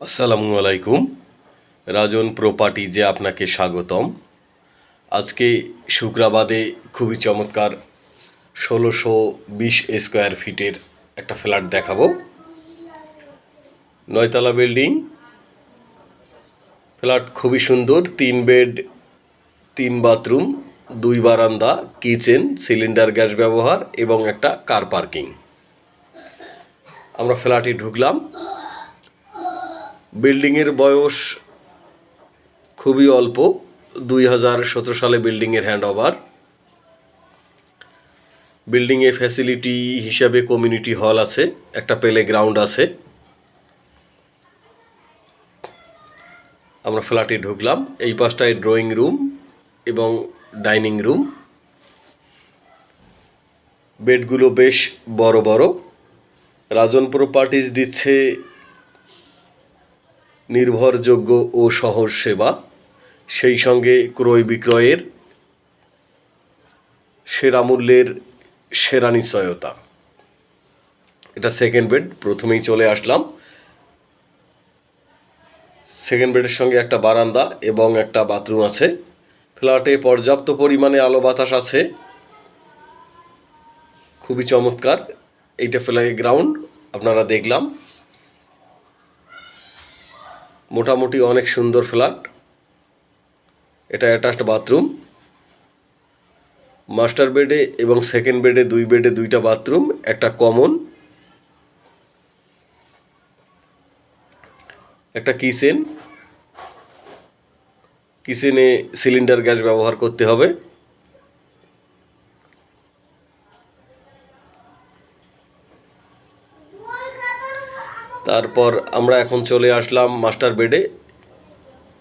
আসসালামু আলাইকুম। রাজন প্রপার্টিজে আপনাকে স্বাগতম। আজকে শুক্রাবাদে খুবই চমৎকার ১৬২০ স্কোয়ার ফিটের একটা ফ্ল্যাট দেখাবো। ৯তলা বিল্ডিং, ফ্ল্যাট খুবই সুন্দর। ৩ বেড, ৩ বাথরুম, ২ বারান্দা, কিচেন, সিলিন্ডার গ্যাস ব্যবহার এবং একটা কার পার্কিং। আমরা ফ্ল্যাটে ঢুকলাম। বিল্ডিংয়ের বয়স খুবই অল্প, ২০১৭ সালে বিল্ডিংয়ের হ্যান্ড ওভার। বিল্ডিংয়ে ফ্যাসিলিটি হিসাবে কমিউনিটি হল আছে, একটা প্লে গ্রাউন্ড আছে। আমরা ফ্ল্যাটে ঢুকলাম। এই পাশটায় ড্রয়িং রুম এবং ডাইনিং রুম। বেডগুলো বেশ বড় বড়। রাজন প্রপার্টিজ দিচ্ছে নির্ভরযোগ্য ও সহজ সেবা, সেই সঙ্গে ক্রয় বিক্রয়ের সেরা মূল্যের সেরা নিশ্চয়তা। এটা সেকেন্ড বেড, প্রথমেই চলে আসলাম। সেকেন্ড বেডের সঙ্গে একটা বারান্দা এবং একটা বাথরুম আছে। ফ্ল্যাটে পর্যাপ্ত পরিমাণে আলো বাতাস আছে, খুবই চমৎকার। এইটা প্লে গ্রাউন্ড আপনারা দেখলাম। মোটামুটি অনেক সুন্দর ফ্ল্যাট। এটা অ্যাটাচড বাথরুম। মাস্টার বেডে এবং সেকেন্ড বেডে 2 বেডে 2টা বাথরুম, একটা কমন, একটা কিচেন। কিচেনে সিলিন্ডার গ্যাস ব্যবহার করতে হবে। তারপর আমরা এখন চলে আসলাম মাস্টার বেডে।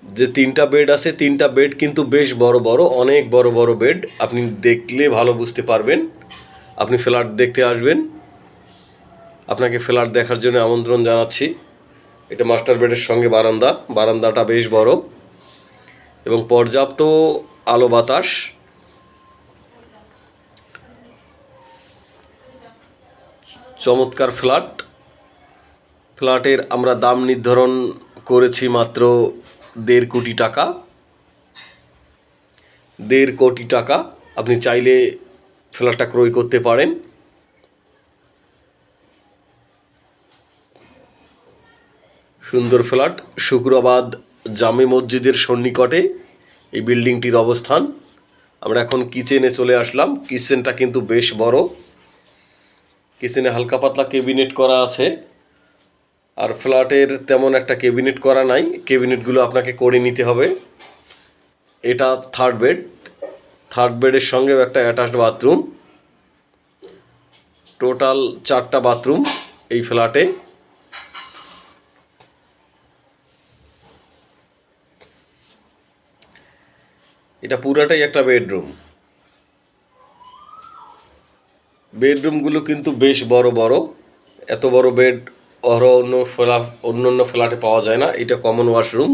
যে 3টা বেড আছে, 3টা বেড কিন্তু বেশ বড় বড়, অনেক বড় বড় বেড। আপনি দেখলে ভালো বুঝতে পারবেন। আপনি ফ্ল্যাট দেখতে আসবেন, আপনাকে ফ্ল্যাট দেখার জন্য আমন্ত্রণ জানাচ্ছি। এটা মাস্টার বেডের সঙ্গে বারান্দা। বারান্দাটা বেশ বড় এবং পর্যাপ্ত আলো বাতাস। চমৎকার ফ্ল্যাট। ফ্ল্যাটের আমরা দাম নির্ধারণ করেছি মাত্র ১.৫ কোটি টাকা। ১.৫ কোটি টাকা। আপনি চাইলে ফ্ল্যাটটা ক্রয় করতে পারেন। সুন্দর ফ্ল্যাট। শুক্রাবাদ জামে মসজিদের সন্নিকটে এই বিল্ডিংটির অবস্থান। আমরা এখন কিচেনে চলে আসলাম। কিচেনটা কিন্তু বেশ বড়। কিচেনে হালকা পাতলা ক্যাবিনেট করা আছে, আর ফ্ল্যাটের তেমন একটা ক্যাবিনেট করা নাই। ক্যাবিনেটগুলো আপনাকে করে নিতে হবে। এটা থার্ড বেড। থার্ড বেডের সঙ্গেও একটা অ্যাটাচড বাথরুম। টোটাল 4টা বাথরুম এই ফ্ল্যাটে। এটা পুরাটাই একটা বেডরুম। বেডরুমগুলো কিন্তু বেশ বড় বড়। এত বড় বেড অন্য ফ্ল্যাটে পাওয়া যায় না। এটা কমন ওয়াশরুম।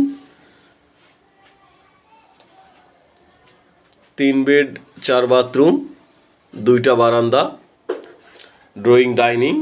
3 বেড, 4 বাথরুম, 2টা বারান্দা, ড্রয়িং ডাইনিং।